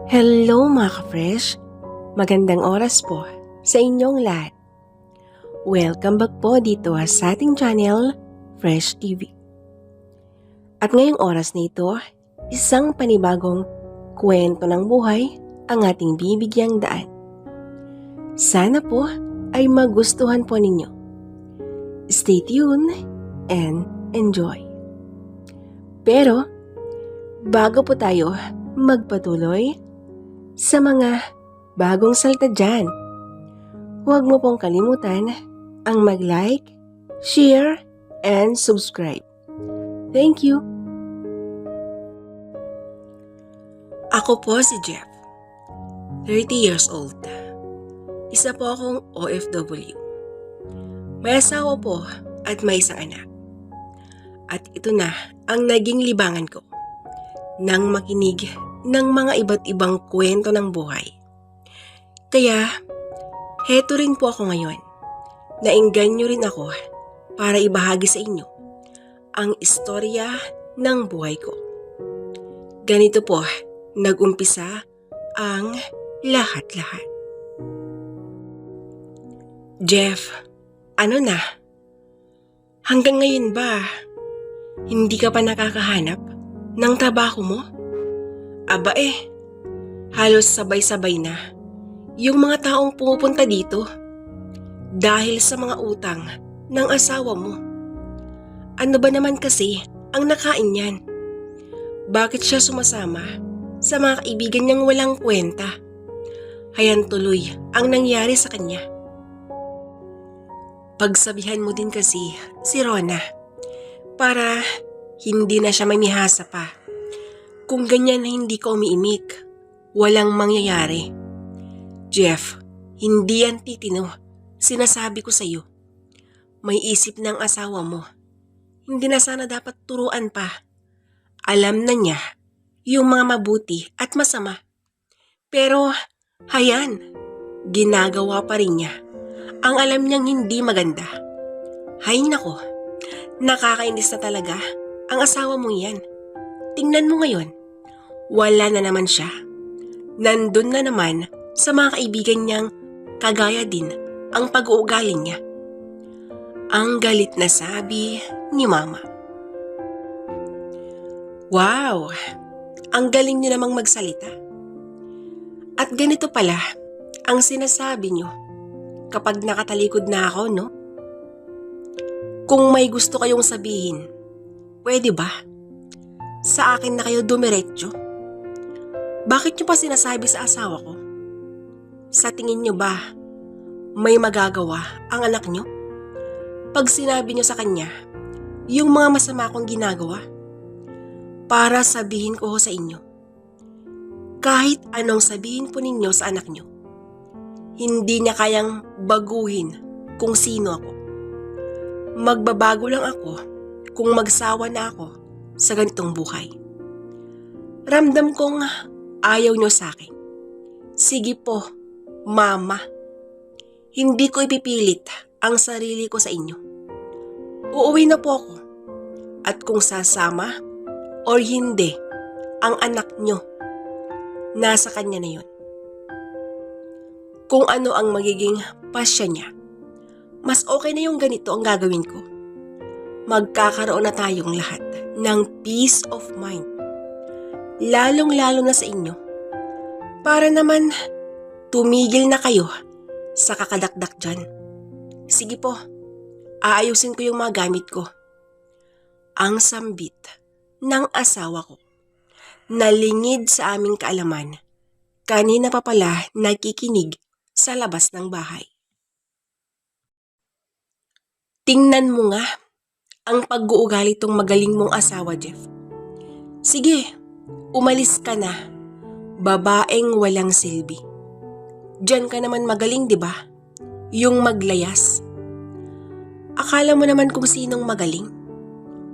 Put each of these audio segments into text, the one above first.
Hello mga ka-fresh! Magandang oras po sa inyong lahat. Welcome back po dito sa ating channel, Fresh TV. At ngayong oras na ito, isang panibagong kwento ng buhay ang ating bibigyang daan. Sana po ay magustuhan po ninyo. Stay tuned and enjoy. Pero, bago po tayo magpatuloy sa mga bagong salta dyan, huwag mo pong kalimutan ang mag-like, share, and subscribe. Thank you! Ako po si Jeff, 30 years old. Isa po akong OFW. May asawa po at may isang anak. At ito na ang naging libangan ko nang makinig ng mga iba't ibang kwento ng buhay. Kaya, heto rin po ako ngayon. Naengganyo rin ako para ibahagi sa inyo ang istorya ng buhay ko. Ganito po, nag-umpisa ang lahat-lahat. Jeff, ano na? Hanggang ngayon ba, hindi ka pa nakakahanap ng trabaho mo? Aba halos sabay-sabay na yung mga taong pumupunta dito dahil sa mga utang ng asawa mo. Ano ba naman kasi ang nakain niyan? Bakit siya sumasama sa mga kaibigan niyang walang kwenta? Hayan tuloy ang nangyari sa kanya. Pagsabihan mo din kasi si Rona para hindi na siya mamihasa pa. Kung ganyan na hindi ka umiimik, walang mangyayari. Jeff, hindi yan titino. Sinasabi ko sa iyo. May isip ng asawa mo. Hindi na sana dapat turuan pa. Alam na niya yung mga mabuti at masama. Pero, hayan, ginagawa pa rin niya ang alam niyang hindi maganda. Hay nako, nakakainis na talaga ang asawa mo yan. Tingnan mo ngayon, wala na naman siya. Nandun na naman sa mga kaibigan niyang kagaya din ang pag-uugali niya. Ang galit na sabi ni Mama. Wow! Ang galing niyo namang magsalita. At ganito pala ang sinasabi niyo kapag nakatalikod na ako, no? Kung may gusto kayong sabihin, pwede ba? Sa akin na kayo dumiretso? Bakit niyo pa sinasabi sa asawa ko? Sa tingin niyo ba, may magagawa ang anak niyo? Pag sinabi niyo sa kanya, yung mga masama kong ginagawa, para sabihin ko sa inyo, kahit anong sabihin po ninyo sa anak niyo, hindi niya kayang baguhin kung sino ako. Magbabago lang ako kung magsawa na ako sa ganitong buhay. Ramdam kong ayaw niyo sa akin. Sige po, Mama. Hindi ko ipipilit ang sarili ko sa inyo. Uuwi na po ako. At kung sasama or hindi ang anak niyo, nasa kanya na yun. Kung ano ang magiging pasya niya, mas okay na yung ganito ang gagawin ko. Magkakaroon na tayong lahat ng peace of mind. Lalong-lalo na sa inyo. Para naman tumigil na kayo sa kakadakdak dyan. Sige po, aayusin ko yung mga gamit ko. Ang sambit ng asawa ko. Nalingid sa aming kaalaman. Kanina pa pala nakikinig sa labas ng bahay. Tingnan mo nga ang pag-uugali tong magaling mong asawa, Jeff. Sige, umalis ka na. Babaeng walang silbi. Diyan ka naman magaling, di ba? Yung maglayas. Akala mo naman kung sinong magaling.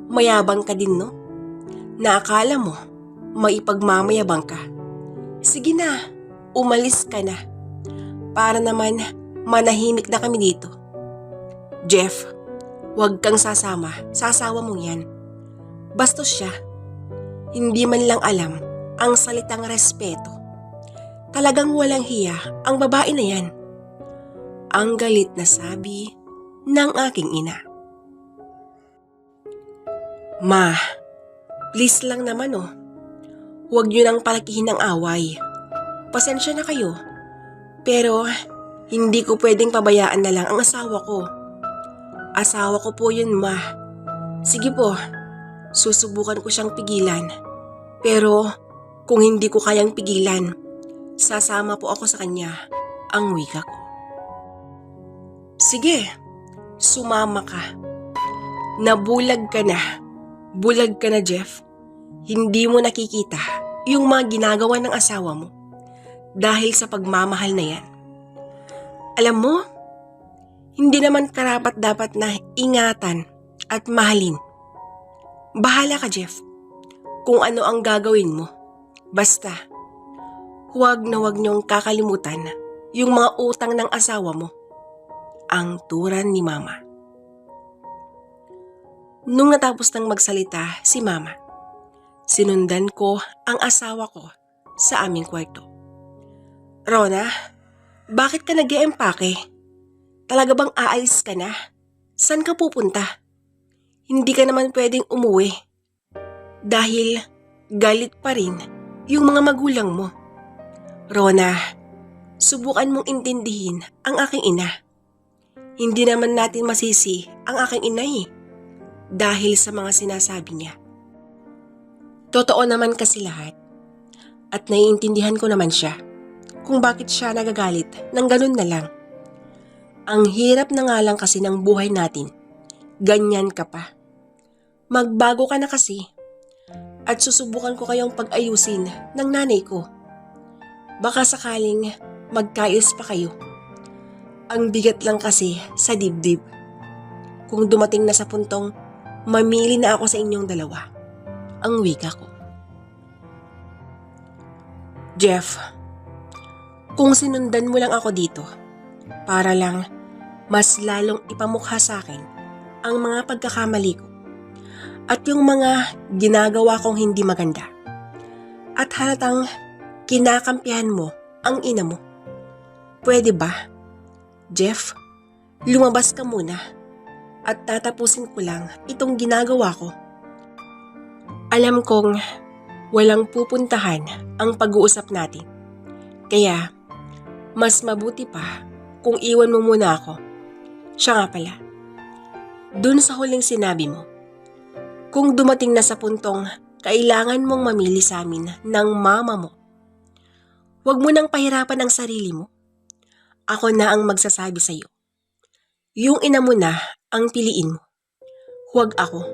Mayabang ka din, no? Na akala mo, maipagmamayabang ka. Sige na, umalis ka na. Para naman manahimik na kami dito. Jeff, huwag kang sasama sa asawa mong yan. Bastos siya. Hindi man lang alam ang salitang respeto Talagang walang hiya ang babae na yan. Ang galit na sabi ng aking ina. Ma, please lang naman oh. Huwag niyo nang palakihin ang away. Pasensya na kayo. Pero hindi ko pwedeng pabayaan na lang ang asawa ko. Asawa ko po yun, ma. Sige po, susubukan ko siyang pigilan. Pero kung hindi ko kayang pigilan, sasama po ako sa kanya, ang wika ko. Sige, sumama ka. Nabulag ka na. Bulag ka na, Jeff. Hindi mo nakikita yung mga ginagawa ng asawa mo dahil sa pagmamahal na yan. Alam mo, hindi naman karapat dapat na ingatan at mahalin. Bahala ka, Jeff, kung ano ang gagawin mo. Basta, huwag na huwag niyong kakalimutan yung mga utang ng asawa mo. Ang turan ni Mama. Nung natapos nang magsalita si Mama, sinundan ko ang asawa ko sa aming kwarto. Rona, bakit ka nag-e-empake? Talaga bang aalis ka na? Saan ka pupunta? Hindi ka naman pwedeng umuwi. Dahil galit pa rin yung mga magulang mo. Rona, subukan mong intindihin ang aking ina. Hindi naman natin masisi ang aking ina dahil sa mga sinasabi niya. Totoo naman kasi lahat at naiintindihan ko naman siya kung bakit siya nagagalit ng ganun na lang. Ang hirap na nga lang kasi ng buhay natin. Ganyan ka pa. Magbago ka na kasi at susubukan ko kayong pag-ayusin ng nanay ko. Baka sakaling magkaayos pa kayo. Ang bigat lang kasi sa dibdib. Kung dumating na sa puntong mamili na ako sa inyong dalawa, ang wika ko. Jeff, kung sinundan mo lang ako dito, para lang mas lalong ipamukha sa akin ang mga pagkakamali ko at yung mga ginagawa kong hindi maganda. At halatang kinakampihan mo ang ina mo. Pwede ba? Jeff, lumabas ka muna at tatapusin ko lang itong ginagawa ko. Alam kong walang pupuntahan ang pag-uusap natin. Kaya, mas mabuti pa kung iwan mo muna ako. Siya nga pala, dun sa huling sinabi mo, kung dumating na sa puntong kailangan mong mamili sa amin ng mama mo, huwag mo nang pahirapan ang sarili mo. Ako na ang magsasabi sa'yo. Yung ina mo na ang piliin mo. Huwag ako.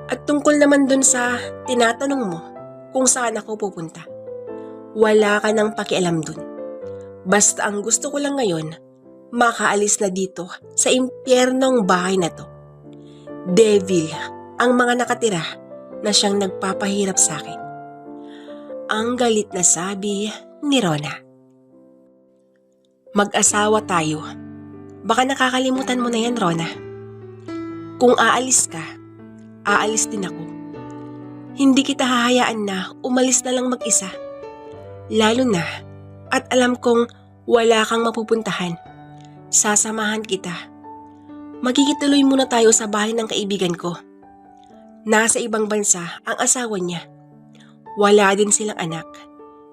At tungkol naman dun sa tinatanong mo kung saan ako pupunta, wala ka nang pakialam dun. Basta ang gusto ko lang ngayon, makaalis na dito sa impyernong bahay na to. Devil ang mga nakatira na siyang nagpapahirap sa akin. Ang galit na sabi ni Rona. Mag-asawa tayo. Baka nakakalimutan mo na yan, Rona. Kung aalis ka, aalis din ako. Hindi kita hahayaan na umalis na lang mag-isa. Lalo na at alam kong wala kang mapupuntahan. Sasamahan kita. Magkikituloy muna tayo sa bahay ng kaibigan ko. Nasa ibang bansa ang asawa niya. Wala din silang anak.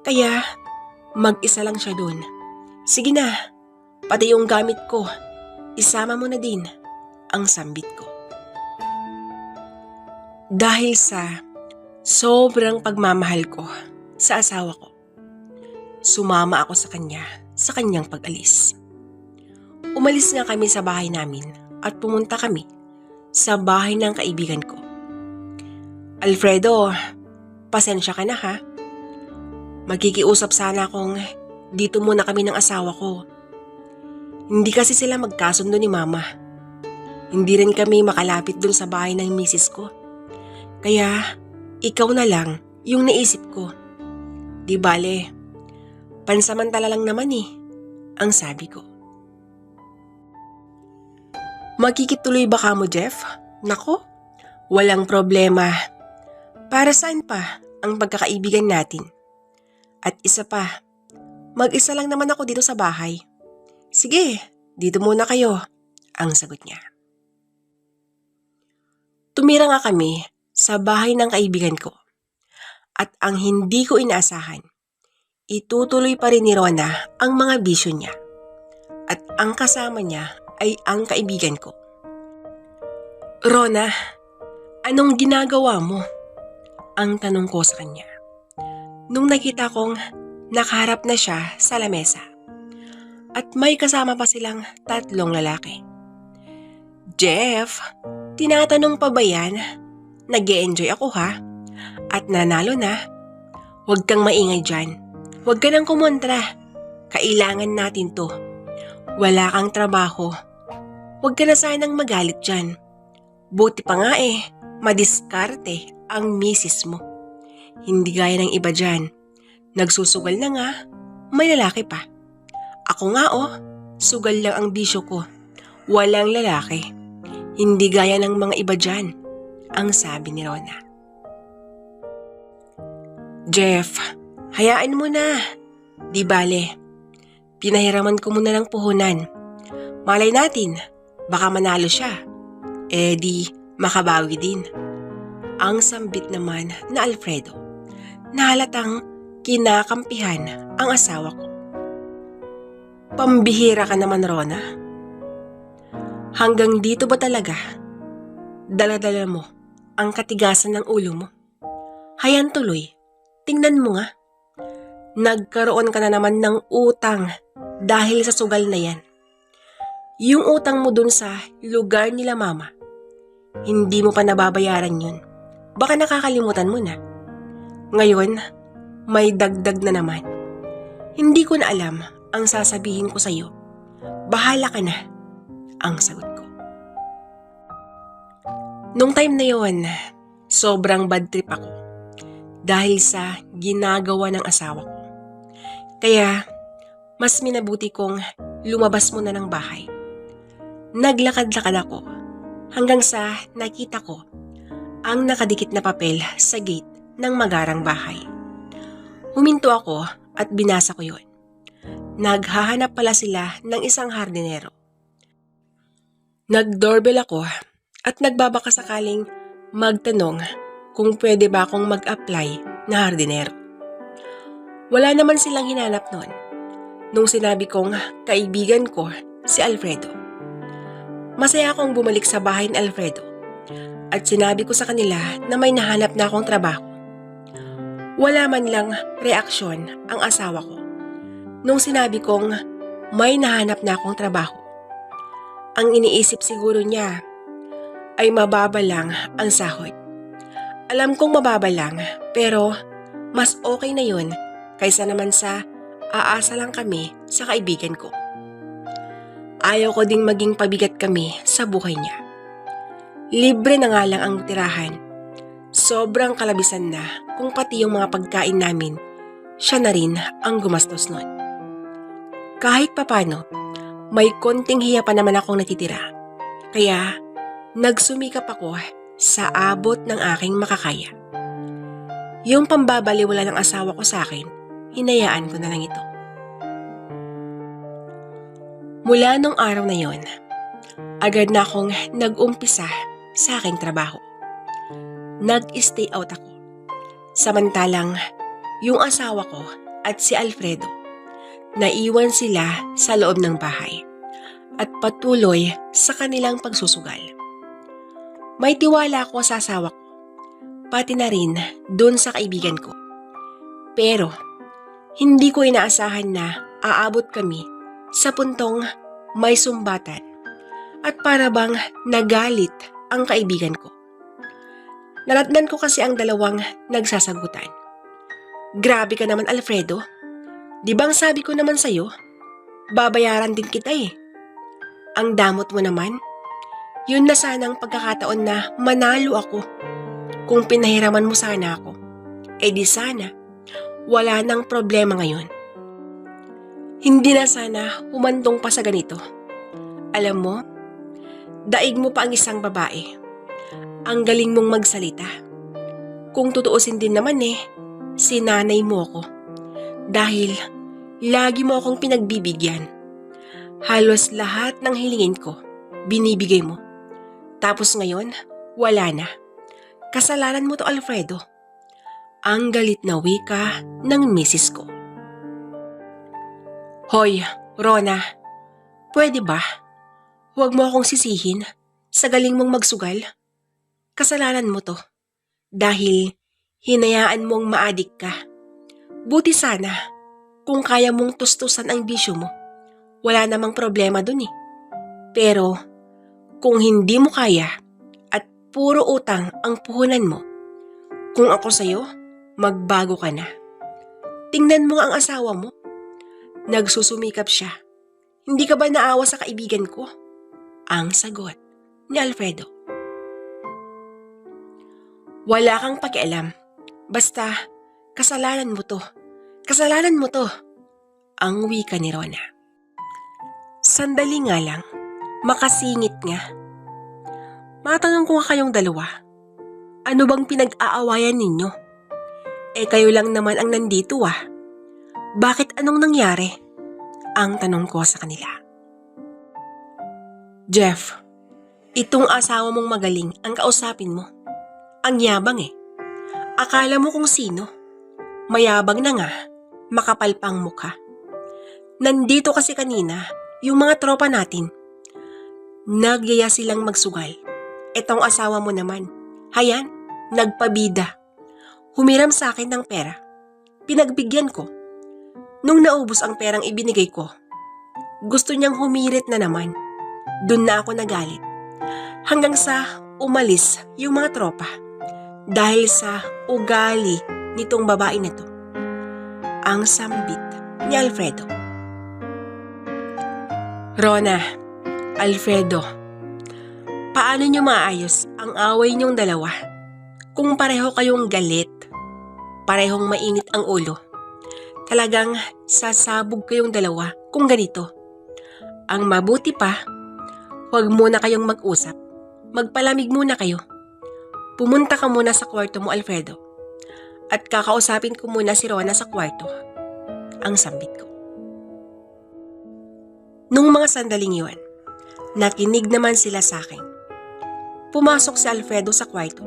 Kaya mag-isa lang siya doon. Sige na, pati yung gamit ko, isama mo na din ang sambit ko. Dahil sa sobrang pagmamahal ko sa asawa ko, sumama ako sa kanya sa kanyang pag-alis. Umalis nga kami sa bahay namin at pumunta kami sa bahay ng kaibigan ko. Alfredo, pasensya ka na ha. Magkikiusap sana kung dito muna kami ng asawa ko. Hindi kasi sila magkasundo ni Mama. Hindi rin kami makalapit dun sa bahay ng misis ko. Kaya, ikaw na lang yung naisip ko. Di bale, pansamantala lang naman ang sabi ko. Magkikituloy ba ka mo, Jeff? Nako, walang problema. Para saan pa ang pagkakaibigan natin? At isa pa, Mag-isa lang naman ako dito sa bahay. Sige, dito muna kayo, ang sagot niya. Tumira nga kami sa bahay ng kaibigan ko. At ang hindi ko inaasahan, itutuloy pa rin ni Rona ang mga bisyo niya. At ang kasama niya ay ang kaibigan ko. Rona, anong ginagawa mo? Ang tanong ko sa kanya. Nung nakita kong nakaharap na siya sa lamesa. At may kasama pa silang 3 lalaki. Jeff, tinatanong pa ba yan? Nag-e-enjoy ako ha? At nanalo na? Huwag kang maingay dyan. Huwag ka nang kumontra. Kailangan natin to. Wala kang trabaho. Huwag ka na sanang magalit dyan. Buti pa nga madiskarte ang misis mo. Hindi gaya ng iba dyan. Nagsusugal na nga, may lalaki pa. Ako nga sugal lang ang bisyo ko. Walang lalaki. Hindi gaya ng mga iba dyan, ang sabi ni Rona. Jeff, hayaan mo na. Di bale, pinahiraman ko muna ng puhunan. Malay natin, baka manalo siya. Di makabawi din. Ang sambit naman na Alfredo, na halatang kinakampihan ang asawa ko. Pambihira ka naman, Rona. Hanggang dito ba talaga? Dala-dala mo ang katigasan ng ulo mo. Hayan tuloy. Tingnan mo nga. Nagkaroon ka na naman ng utang dahil sa sugal na yan. Yung utang mo dun sa lugar nila mama, hindi mo pa nababayaran yun. Baka nakakalimutan mo na. Ngayon, may dagdag na naman. Hindi ko na alam ang sasabihin ko sa'yo. Bahala ka na, ang sagot ko. Nung time na yon, sobrang bad trip ako. Dahil sa ginagawa ng asawa ko. Kaya, mas minabuti kong lumabas muna ng bahay. Naglakad-lakad ako hanggang sa nakita ko ang nakadikit na papel sa gate ng magarang bahay. Huminto ako at binasa ko yon. Naghahanap pala sila ng isang hardinero. Nag-doorbell ako at nagbabaka sakaling magtanong kung pwede ba akong mag-apply na hardinero. Wala naman silang hinanap noon nung sinabi kong kaibigan ko si Alfredo. Masaya akong bumalik sa bahay ni Alfredo at sinabi ko sa kanila na may nahanap na akong trabaho. Wala man lang reaksyon ang asawa ko nung sinabi kong may nahanap na akong trabaho. Ang iniisip siguro niya ay mababa lang ang sahod. Alam kong mababa lang, pero mas okay na yun kaysa naman sa aasa lang kami sa kaibigan ko. Ayaw ko ding maging pabigat kami sa buhay niya. Libre na nga lang ang tirahan. Sobrang kalabisan na kung pati yung mga pagkain namin, siya na rin ang gumastos nun. Kahit papano, may konting hiya pa naman akong natitira. Kaya, nagsumikap ako sa abot ng aking makakaya. Yung pambabaliwala ng asawa ko sa akin, hinayaan ko na lang ito. Mula nung araw na yon, agad na akong nag-umpisa sa aking trabaho. Nag-stay out ako. Samantalang, yung asawa ko at si Alfredo, naiwan sila sa loob ng bahay at patuloy sa kanilang pagsusugal. May tiwala ako sa asawa ko, pati na rin dun sa kaibigan ko. Pero, hindi ko inaasahan na aabot kami sa puntong may sumbatan at para bang nagalit ang kaibigan ko. Nalatnan ko kasi ang dalawang nagsasagutan. Grabe ka naman, Alfredo. Di bang sabi ko naman sa'yo, babayaran din kita Ang damot mo naman. Yun na sanang pagkakataon na manalo ako. Kung pinahiraman mo sana ako, di sana, wala nang problema ngayon. Hindi na sana humantong pa sa ganito. Alam mo, daig mo pa ang isang babae. Ang galing mong magsalita. Kung tutuusin din naman sinanay mo ako. Dahil lagi mo akong pinagbibigyan. Halos lahat ng hilingin ko, binibigay mo. Tapos ngayon, wala na. Kasalanan mo to, Alfredo. Ang galit na wika ng misis ko. Hoy, Rona, pwede ba? Huwag mo akong sisihin sa galing mong magsugal. Kasalanan mo to dahil hinayaan mong maadik ka. Buti sana kung kaya mong tustusan ang bisyo mo. Wala namang problema dun eh. Pero kung hindi mo kaya at puro utang ang puhunan mo, kung ako sa'yo, magbago ka na. Tingnan mo ang asawa mo. Nagsusumikap siya. Hindi ka ba naawa sa kaibigan ko? Ang sagot ni Alfredo. Wala kang pakialam. Basta, kasalanan mo to. Kasalanan mo to. Ang wika ni Rona. Sandali nga lang. Makasingit nga. Matanong ko nga kayong dalawa. Ano bang pinag-aawayan ninyo? Kayo lang naman ang nandito ah. Bakit anong nangyari? Ang tanong ko sa kanila. Jeff, itong asawa mong magaling ang kausapin mo. Ang yabang eh. Akala mo kung sino. Mayabang na nga, makapal pang mukha. Nandito kasi kanina yung mga tropa natin. Nagyaya silang magsugal. Etong asawa mo naman, hayan, nagpabida. Humiram sa akin ng pera. Pinagbigyan ko. Nung naubos ang perang ibinigay ko, gusto niyang humirit na naman. Doon na ako nagalit. Hanggang sa umalis yung mga tropa. Dahil sa ugali nitong babae na to. Ang sambit ni Alfredo. Rona, Alfredo, paano niyo maayos ang away niyong dalawa? Kung pareho kayong galit, parehong mainit ang ulo, talagang sasabog kayong dalawa kung ganito. Ang mabuti pa, huwag muna kayong mag-usap. Magpalamig muna kayo. Pumunta ka muna sa kwarto mo, Alfredo. At kakausapin ko muna si Rona sa kwarto. Ang sambit ko. Nung mga sandaling yun, nakinig naman sila sa akin. Pumasok si Alfredo sa kwarto.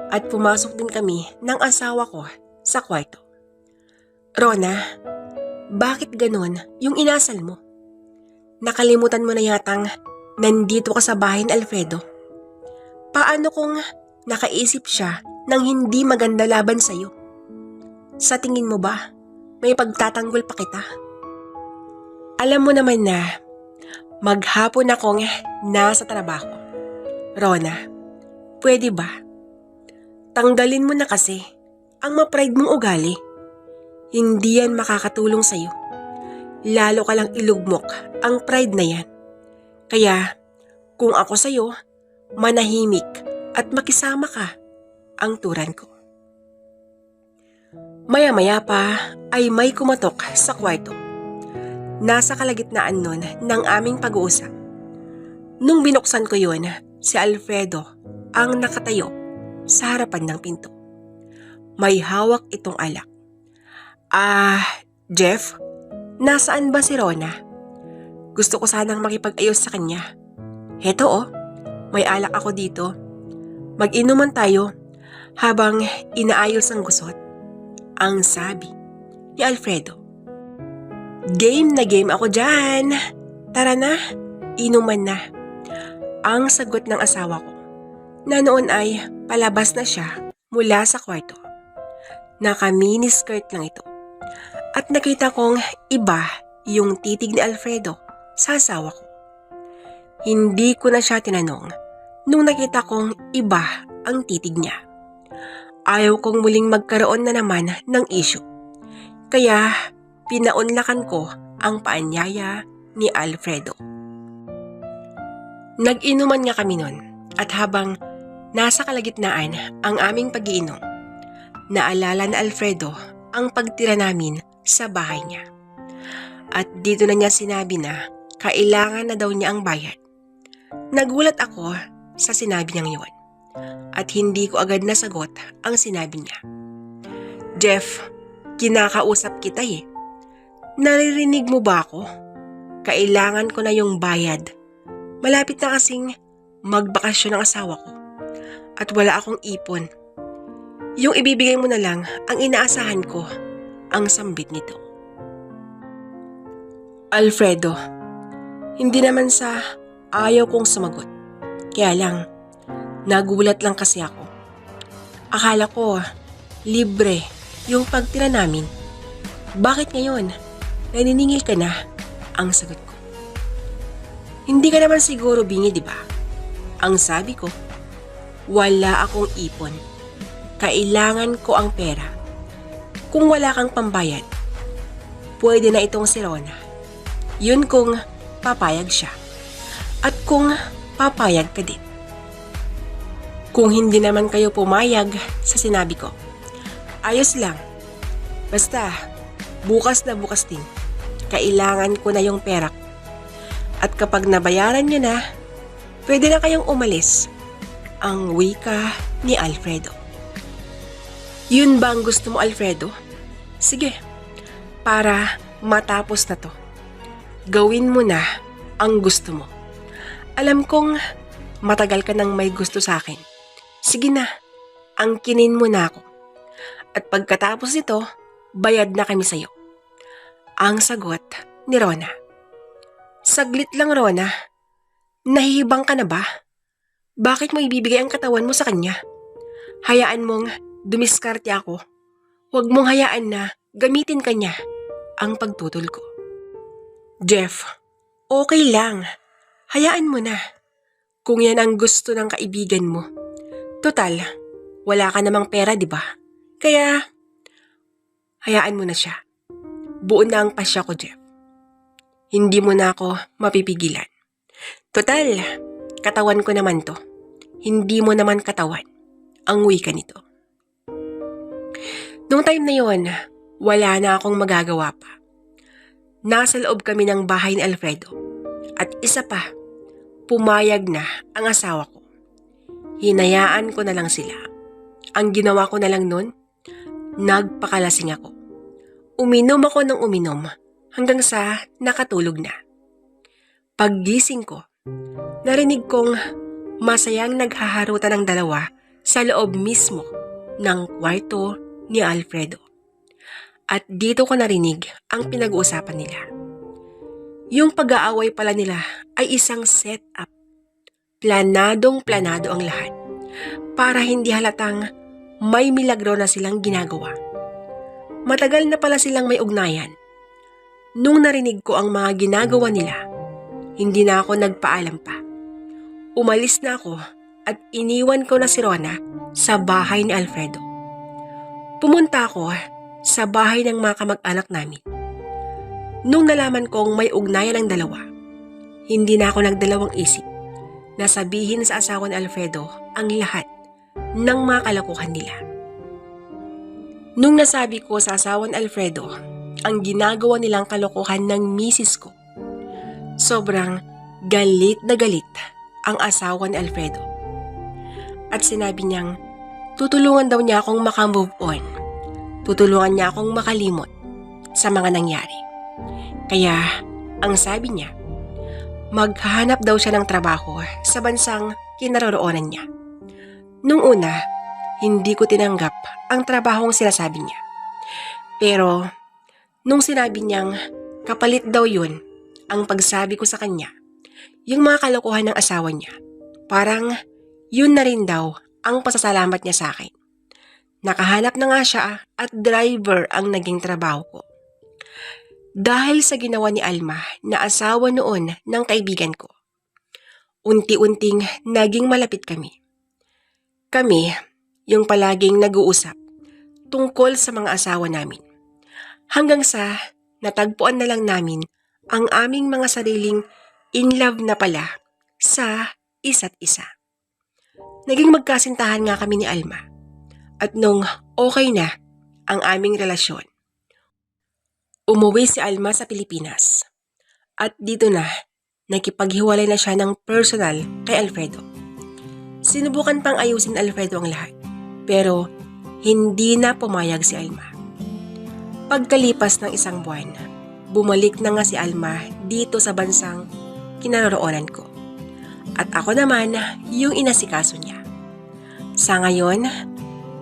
At pumasok din kami ng asawa ko sa kwarto. Rona, bakit ganon yung inasal mo? Nakalimutan mo na yatang nandito ka sa bahay ni Alfredo. Paano kung nakaisip siya ng hindi maganda laban sa'yo? Sa tingin mo ba, may pagtatanggol pa kita? Alam mo naman na maghapon akong nasa trabaho. Rona, pwede ba? Tanggalin mo na kasi ang ma-pride mong ugali. Hindi yan makakatulong sa'yo. Lalo ka lang ilugmok ang pride na yan. Kaya, kung ako sa'yo, manahimik at makisama ka ang turan ko. Maya-maya pa ay may kumatok sa kwarto. Nasa kalagitnaan nun ng aming pag-uusap. Nung binuksan ko yun, si Alfredo ang nakatayo sa harapan ng pinto. May hawak itong alak. Jeff, nasaan ba si Rona? Gusto ko sanang makipag-ayos sa kanya. Heto oh, may alak ako dito. Mag-inuman tayo habang inaayos ang gusot. Ang sabi ni Alfredo. Game na game ako dyan. Tara na, inuman na. Ang sagot ng asawa ko na noon ay palabas na siya mula sa kwarto. Naka-mini skirt lang ito. At nakita kong iba yung titig ni Alfredo sa asawa ko. Hindi ko na siya tinanong nung nakita kong iba ang titig niya. Ayaw kong muling magkaroon na naman ng issue. Kaya pinaunlakan ko ang paanyaya ni Alfredo. Nag-inuman nga kami nun at habang nasa kalagitnaan ang aming pag-iinom, naalala na Alfredo ang pagtira namin sa bahay niya. At dito na niya sinabi na kailangan na daw niya ang bayad. Nagulat ako sa sinabi niyang yun at hindi ko agad nasagot ang sinabi niya. Jeff, kinakausap kita eh. Naririnig mo ba ako? Kailangan ko na yung bayad. Malapit na kasing magbakasyon ang asawa ko at wala akong ipon. Yung ibibigay mo na lang ang inaasahan ko, ang sambit nito. Alfredo, hindi naman sa ayaw kong sumagot. Kaya lang, nagulat lang kasi ako. Akala ko, libre yung pagtira namin. Bakit ngayon? Naniningil ka na, ang sagot ko. Hindi ka naman siguro bingi, di ba? Ang sabi ko, wala akong ipon. Kailangan ko ang pera. Kung wala kang pambayad, pwede na itong si Rona. Yun kung papayag siya. At kung papayag ka din. Kung hindi naman kayo pumayag sa sinabi ko, ayos lang. Basta, bukas na bukas din. Kailangan ko na yung pera ko. At kapag nabayaran nyo na, pwede na kayong umalis. Ang wika ni Alfredo. Yun ba ang gusto mo, Alfredo? Sige, para matapos na to. Gawin mo na ang gusto mo. Alam kong matagal ka nang may gusto sa akin. Sige na, angkinin mo na ako. At pagkatapos nito, bayad na kami sa'yo. Ang sagot ni Rona. Saglit lang, Rona. Nahihibang ka na ba? Bakit mo ibibigay ang katawan mo sa kanya? Hayaan mong dumiskarte ako. Huwag mong hayaan na gamitin ka niya ang pagtutol ko. Jeff, okay lang. Hayaan mo na. Kung yan ang gusto ng kaibigan mo. Total, wala ka namang pera, di ba? Kaya, hayaan mo na siya. Buo na ang pasya ko, Jeff. Hindi mo na ako mapipigilan. Total, katawan ko naman to. Hindi mo naman katawan ang wika nito. Noong time na yon, wala na akong magagawa pa. Nasa loob kami ng bahay ni Alfredo. At isa pa, pumayag na ang asawa ko. Hinayaan ko na lang sila. Ang ginawa ko na lang nun, nagpakalasing ako. Uminom ako ng uminom hanggang sa nakatulog na. Paggising ko, narinig kong masayang naghaharutan ng dalawa sa loob mismo ng kwarto ni Alfredo. At dito ko narinig ang pinag-uusapan nila. Yung pag-aaway pala nila ay isang setup. Planadong-planado ang lahat para hindi halatang may milagro na silang ginagawa. Matagal na pala silang may ugnayan. Nung narinig ko ang mga ginagawa nila, hindi na ako nagpaalam pa. Umalis na ako at iniwan ko na si Rona sa bahay ni Alfredo. Pumunta ako sa bahay ng mga kamag-anak namin. Nung nalaman kong may ugnayan ang dalawa, hindi na ako nagdalawang isip na sabihin sa asawa ni Alfredo ang lahat ng mga kalokohan nila. Nung nasabi ko sa asawa ni Alfredo ang ginagawa nilang kalokohan ng misis ko, sobrang galit na galit ang asawa ni Alfredo. At sinabi niyang tutulungan daw niya akong makamove on. Tutulungan niya akong makalimot sa mga nangyari. Kaya ang sabi niya, maghahanap daw siya ng trabaho sa bansang kinaroroonan niya. Nung una, hindi ko tinanggap ang trabahong sinasabi niya. Pero nung sinabi niyang kapalit daw yun ang pagsabi ko sa kanya, yung mga kalokohan ng asawa niya, parang yun na rin daw ang pasasalamat niya sa akin. Nakahanap na nga siya at driver ang naging trabaho ko. Dahil sa ginawa ni Alma na asawa noon ng kaibigan ko, unti-unting naging malapit kami. Kami yung palaging nag-uusap tungkol sa mga asawa namin. Hanggang sa natagpuan na lang namin ang aming mga sariling in love na pala sa isa't isa. Naging magkasintahan nga kami ni Alma. At nung okay na ang aming relasyon, umuwi si Alma sa Pilipinas. At dito na, nakipaghiwalay na siya ng personal kay Alfredo. Sinubukan pang ayusin Alfredo ang lahat, pero hindi na pumayag si Alma. Pagkalipas ng isang buwan, bumalik na nga si Alma dito sa bansang kinaroroonan ko. At ako naman yung inasikaso niya. Sa ngayon,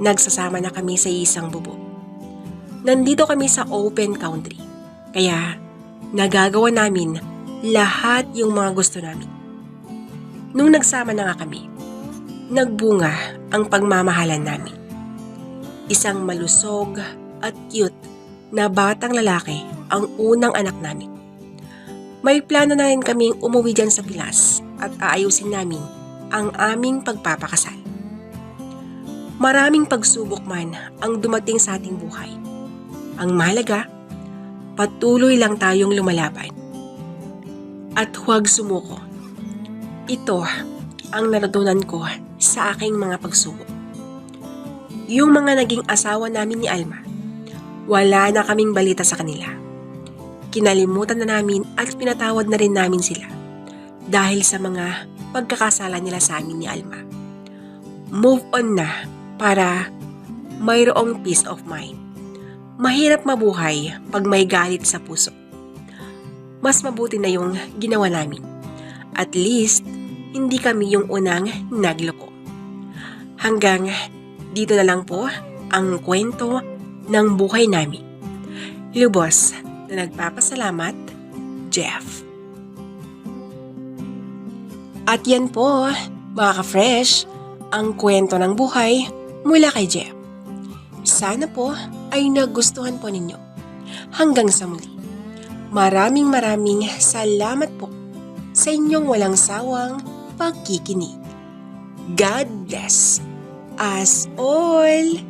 nagsasama na kami sa isang bubong. Nandito kami sa open country, kaya nagagawa namin lahat yung mga gusto namin. Nung nagsama na nga kami, nagbunga ang pagmamahalan namin. Isang malusog at cute na batang lalaki ang unang anak namin. May plano na rin kaming umuwi dyan sa Pilas at aayusin namin ang aming pagpapakasal. Maraming pagsubok man ang dumating sa ating buhay. Ang mahalaga, patuloy lang tayong lumalaban. At huwag sumuko. Ito ang natutunan ko sa aking mga pagsubok. Yung mga naging asawa namin ni Alma, wala na kaming balita sa kanila. Kinalimutan na namin at pinatawad na rin namin sila dahil sa mga pagkakasala nila sa amin ni Alma. Move on na para mayroong peace of mind. Mahirap mabuhay pag may galit sa puso. Mas mabuti na yung ginawa namin. At least, hindi kami yung unang nagloko. Hanggang dito na lang po ang kwento ng buhay namin. Lubos na nagpapasalamat, Jeff. At yan po, mga ka-fresh, ang kwento ng buhay mula kay Jeff. Sana po ay nagustuhan po ninyo. Hanggang sa muli. Maraming salamat po sa inyong walang sawang pagkikinig. God bless us all!